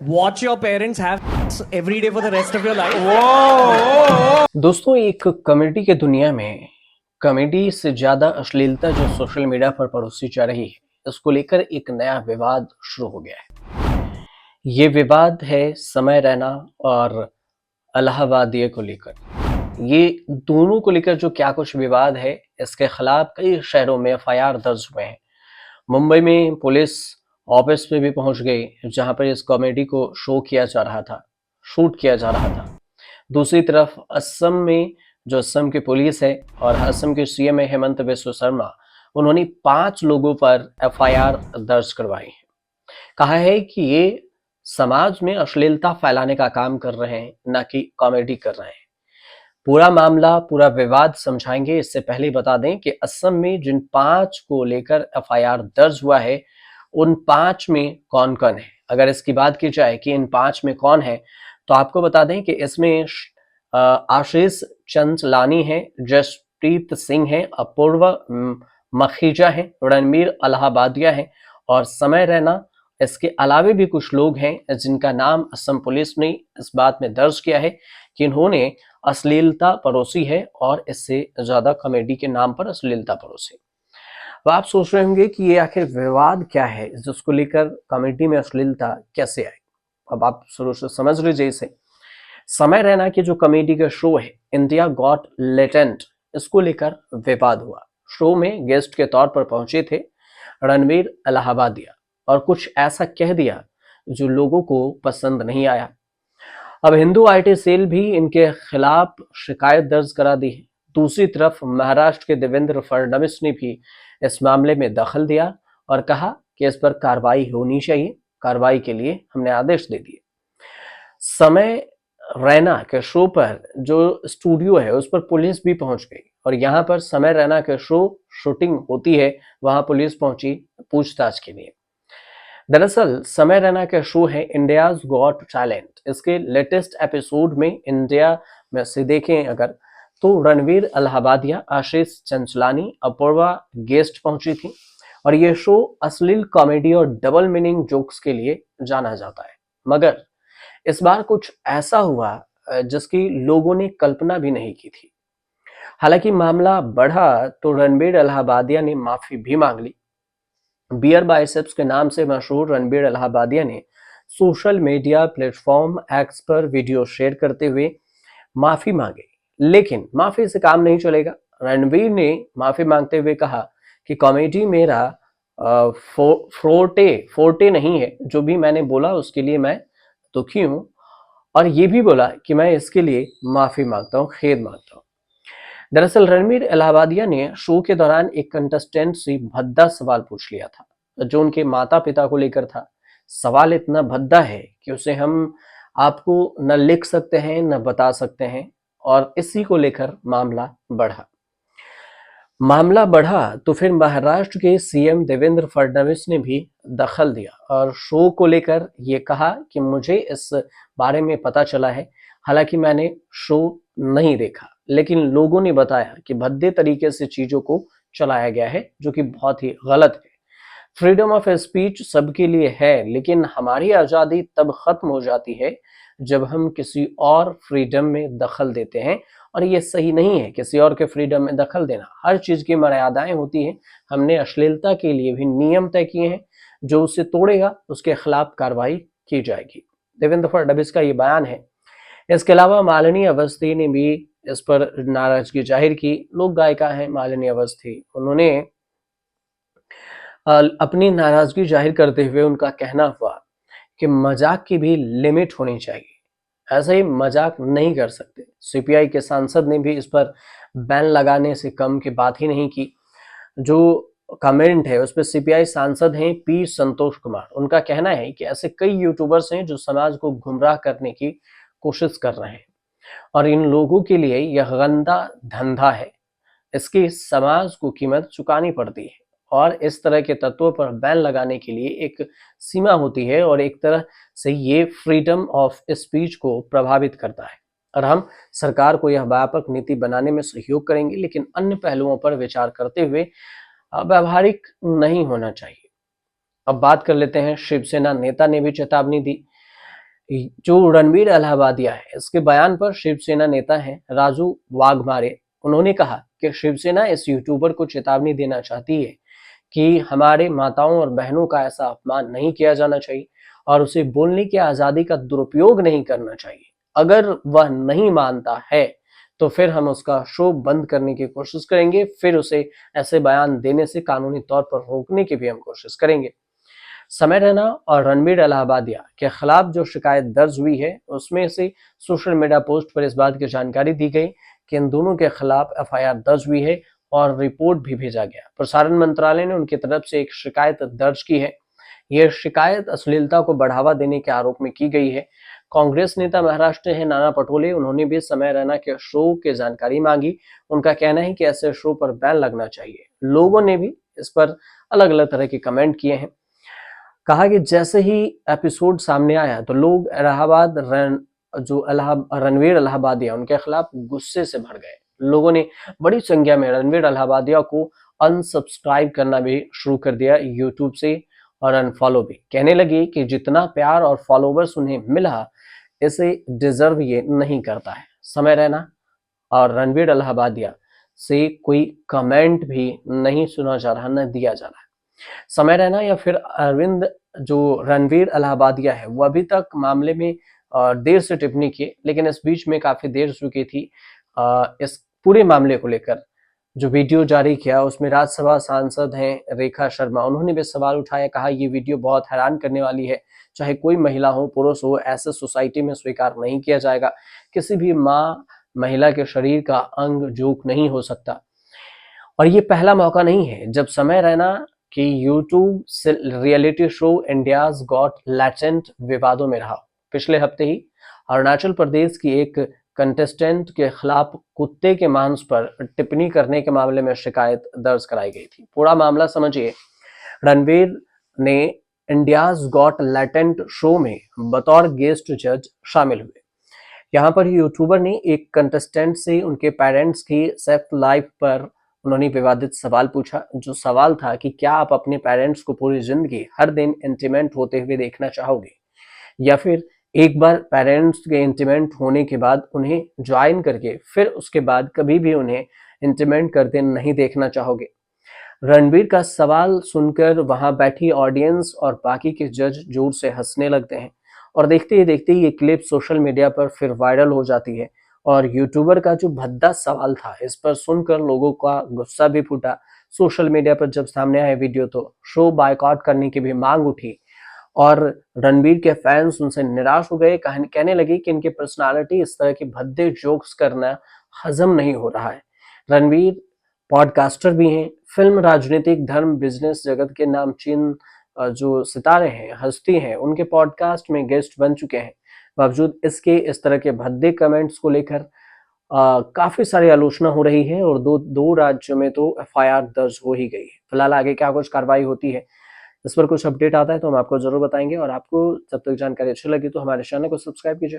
watch your parents have every day for the rest of your life. दोस्तों, एक comedy के दुनिया में कॉमेडी से ज्यादा अश्लीलता जो सोशल मीडिया पर परोसी जा रही है, इसको लेकर एक नया विवाद शुरू हो गया है। ये विवाद है समय रैना और इलाहाबादिया को लेकर। ये दोनों को लेकर जो क्या कुछ विवाद है, इसके खिलाफ कई शहरों में एफआईआर दर्ज हुए हैं। मुंबई में पुलिस ऑफिस पे भी पहुंच गई, जहां पर इस कॉमेडी को शूट किया जा रहा था। दूसरी तरफ असम में जो असम की पुलिस है और असम के सीएम है हेमंत बिस्वा शर्मा, उन्होंने 5 लोगों पर एफआईआर दर्ज करवाई है। कहा है कि ये समाज में अश्लीलता फैलाने का काम कर रहे हैं, न कि कॉमेडी कर रहे हैं। पूरा मामला, पूरा विवाद समझाएंगे। इससे पहले बता दें कि असम में जिन 5 को लेकर एफआईआर दर्ज हुआ है, उन 5 में कौन कौन है। अगर इसकी बात की जाए कि इन 5 में कौन है, तो आपको बता दें कि इसमें आशीष चंचलानी है, जसप्रीत सिंह है, अपूर्वा मखीजा है, रणबीर इलाहाबादिया है और समय रैना। इसके अलावे भी कुछ लोग हैं जिनका नाम असम पुलिस ने इस बात में दर्ज किया है कि इन्होंने अश्लीलता परोसी है और इससे ज्यादा कॉमेडी के नाम पर अश्लीलता परोसी। तो आप सोच रहे होंगे कि ये आखिर विवाद क्या है जिसको लेकर कॉमेडी में अश्लीलता कैसे आई। अब आप शुरू से समझ लीजिए इसे। समय रैना की जो कॉमेडी का शो है इंडिया गॉट लेटेंट, इसको लेकर विवाद हुआ। शो में गेस्ट के तौर पर पहुंचे थे रणबीर इलाहाबादिया और कुछ ऐसा कह दिया जो लोगों को पसंद नहीं आया। अब हिंदू आईटी सेल भी इनके खिलाफ शिकायत दर्ज करा दी है। दूसरी तरफ महाराष्ट्र के देवेंद्र फडणवीस ने भी इस मामले में दखल दिया और कहा कि इस पर कार्रवाई होनी चाहिए। कार्रवाई के लिए हमने आदेश दे दिए। समय रैना के शो पर जो स्टूडियो है उस पर पुलिस भी पहुंच गई और यहाँ पर समय रैना के शो शूटिंग होती है, वहां पुलिस पहुंची पूछताछ के लिए। दरअसल समय रैना का शो है इंडियाज गॉट टैलेंट। इसके लेटेस्ट एपिसोड में इंडिया में से देखें अगर, तो रणबीर इलाहाबादिया, आशीष चंचलानी, अपूर्वा गेस्ट पहुंची थी और ये शो अश्लील कॉमेडी और डबल मीनिंग जोक्स के लिए जाना जाता है। मगर इस बार कुछ ऐसा हुआ जिसकी लोगों ने कल्पना भी नहीं की थी। हालांकि मामला बढ़ा तो रणबीर इलाहाबादिया ने माफी भी मांग ली। बियर बाइसेप्स के नाम से मशहूर रणबीर इलाहाबादिया ने सोशल मीडिया प्लेटफॉर्म एक्स पर वीडियो शेयर करते हुए माफी मांगी, लेकिन माफी से काम नहीं चलेगा। रणबीर ने माफी मांगते हुए कहा कि कॉमेडी मेरा फोर्टे नहीं है। जो भी मैंने बोला उसके लिए मैं दुखी हूं और ये भी बोला कि मैं इसके लिए माफी मांगता हूं, खेद मांगता हूं। दरअसल रणबीर इलाहाबादिया ने शो के दौरान एक कंटेस्टेंट से भद्दा सवाल पूछ लिया था जो उनके माता पिता को लेकर था। सवाल इतना भद्दा है कि उसे हम आपको न लिख सकते हैं न बता सकते हैं और इसी को लेकर मामला बढ़ा तो फिर महाराष्ट्र के सीएम देवेंद्र फडणवीस ने भी दखल दिया और शो को लेकर ये कहा कि मुझे इस बारे में पता चला है, हालांकि मैंने शो नहीं देखा, लेकिन लोगों ने बताया कि भद्दे तरीके से चीजों को चलाया गया है, जो कि बहुत ही गलत है। फ्रीडम ऑफ स्पीच सबके लिए है, लेकिन हमारी आजादी तब खत्म हो जाती है जब हम किसी और फ्रीडम में दखल देते हैं और ये सही नहीं है किसी और के फ्रीडम में दखल देना। हर चीज की मर्यादाएं होती हैं। हमने अश्लीलता के लिए भी नियम तय किए हैं, जो उसे तोड़ेगा उसके खिलाफ कार्रवाई की जाएगी। देवेंद्र फडणवीस का ये बयान है। इसके अलावा मालिनी अवस्थी ने भी इस पर नाराजगी जाहिर की। लोक गायिका हैं मालिनी अवस्थी, उन्होंने अपनी नाराजगी जाहिर करते हुए उनका कहना हुआ कि मजाक की भी लिमिट होनी चाहिए, ऐसे ही मजाक नहीं कर सकते। सीपीआई के सांसद ने भी इस पर बैन लगाने से कम की बात ही नहीं की। जो कमेंट है उस पर सीपीआई सांसद हैं पी संतोष कुमार, उनका कहना है कि ऐसे कई यूट्यूबर्स हैं जो समाज को गुमराह करने की कोशिश कर रहे हैं और इन लोगों के लिए यह गंदा धंधा है। इसकी समाज को कीमत चुकानी पड़ती है और इस तरह के तत्वों पर बैन लगाने के लिए एक सीमा होती है और एक तरह से ये फ्रीडम ऑफ स्पीच को प्रभावित करता है और हम सरकार को यह व्यापक नीति बनाने में सहयोग करेंगे, लेकिन अन्य पहलुओं पर विचार करते हुए व्यावहारिक नहीं होना चाहिए। अब बात कर लेते हैं, शिवसेना नेता ने भी चेतावनी दी। जो रणवीर अलाहाबादिया है, इसके बयान पर शिवसेना नेता हैं राजू वाघमारे, उन्होंने कहा कि शिवसेना इस यूट्यूबर को चेतावनी देना चाहती है कि हमारे माताओं और बहनों का ऐसा अपमान नहीं किया जाना चाहिए और उसे बोलने की आजादी का दुरुपयोग नहीं करना चाहिए। अगर वह नहीं मानता है तो फिर हम उसका शो बंद करने की कोशिश करेंगे, फिर उसे ऐसे बयान देने से कानूनी तौर पर रोकने की भी हम कोशिश करेंगे। समय रैना और रणबीर अलाहाबादिया के खिलाफ जो शिकायत दर्ज हुई है, उसमें से सोशल मीडिया पोस्ट पर इस बात की जानकारी दी गई कि इन दोनों के खिलाफ एफआईआर दर्ज हुई है और रिपोर्ट भी भेजा गया। प्रसारण मंत्रालय ने उनकी तरफ से एक शिकायत दर्ज की है। यह शिकायत अश्लीलता को बढ़ावा देने के आरोप में की गई है। कांग्रेस नेता महाराष्ट्र हैं नाना पटोले, उन्होंने भी समय रैना के शो की जानकारी मांगी। उनका कहना है कि ऐसे शो पर बैन लगना चाहिए। लोगों ने भी इस पर अलग अलग तरह के कमेंट किए हैं। कहा कि जैसे ही एपिसोड सामने आया तो लोग रणवीर अलाहाबादिया उनके खिलाफ गुस्से से भर गए। लोगों ने बड़ी संख्या में रणवीर अलाहाबादिया को अनसब्सक्राइब करना भी शुरू कर दिया यूट्यूब से और अनफॉलो भी। कहने लगे कि जितना प्यार और फॉलोवर्स उन्हें मिला, इसे डिजर्व ये नहीं करता है। समय रैना और रणवीर अलाहाबादिया से कोई कमेंट भी नहीं सुना जा रहा, न दिया जा रहा है। समय रैना या फिर अरविंद जो रणवीर अलाहाबादिया है, वो अभी तक मामले में देर से टिप्पणी की, लेकिन इस बीच में काफी देर चुकी थी। इस पूरे मामले को लेकर जो वीडियो जारी किया, उसमें राज्यसभा सांसद हैं रेखा शर्मा, उन्होंने भी सवाल उठाया। कहा ये वीडियो बहुत हैरान करने वाली है, चाहे कोई महिला हो पुरुष हो, ऐसे सोसाइटी में स्वीकार नहीं किया जाएगा। किसी भी माँ महिला के शरीर का अंग जोक नहीं हो सकता और ये पहला मौका नहीं है जब समय रैना कि यूट्यूब से reality show India's got latent विवादों में रहा। पिछले हफ्ते ही अरुणाचल प्रदेश की एक कंटेस्टेंट के खिलाफ कुत्ते के मांस पर टिप्पणी करने के मामले में शिकायत दर्ज कराई गई थी। पूरा मामला समझिए। रणवीर ने इंडियाज गॉट लैटेंट शो में बतौर गेस्ट जज शामिल हुए। यहाँ पर यूट्यूबर ने एक कंटेस्टेंट से उनके पेरेंट्स की सेक्स लाइफ पर उन्होंने विवादित सवाल पूछा। जो सवाल था कि क्या आप अपने पेरेंट्स को पूरी जिंदगी हर दिन इंटीमेट होते हुए देखना चाहोगे या फिर एक बार पेरेंट्स के इंटीमेट होने के बाद उन्हें ज्वाइन करके फिर उसके बाद कभी भी उन्हें इंटीमेट करते नहीं देखना चाहोगे। रणवीर का सवाल सुनकर वहां बैठी ऑडियंस और बाकी के जज जोर से हंसने लगते हैं और देखते ही ये क्लिप सोशल मीडिया पर फिर वायरल हो जाती है और यूट्यूबर का जो भद्दा सवाल था, इस पर सुनकर लोगों का गुस्सा भी फूटा। सोशल मीडिया पर जब सामने आया वीडियो तो शो बायकॉट करने की भी मांग उठी और रणवीर के फैंस उनसे निराश हो गए। कहने लगे कि इनकी पर्सनालिटी इस तरह के भद्दे जोक्स करना हजम नहीं हो रहा है। रणवीर पॉडकास्टर भी हैं, फिल्म, राजनीतिक, धर्म, बिजनेस जगत के नामचीन जो सितारे हैं, हस्ती हैं, उनके पॉडकास्ट में गेस्ट बन चुके हैं। बावजूद इसके इस तरह के भद्दे कमेंट्स को लेकर काफी सारी आलोचना हो रही है और दो राज्यों में तो एफआईआर दर्ज हो ही गई है। फिलहाल आगे क्या कुछ कार्रवाई होती है, इस पर कुछ अपडेट आता है तो हम आपको जरूर बताएंगे और आपको जब तक जानकारी अच्छी लगी तो हमारे चैनल को सब्सक्राइब कीजिए।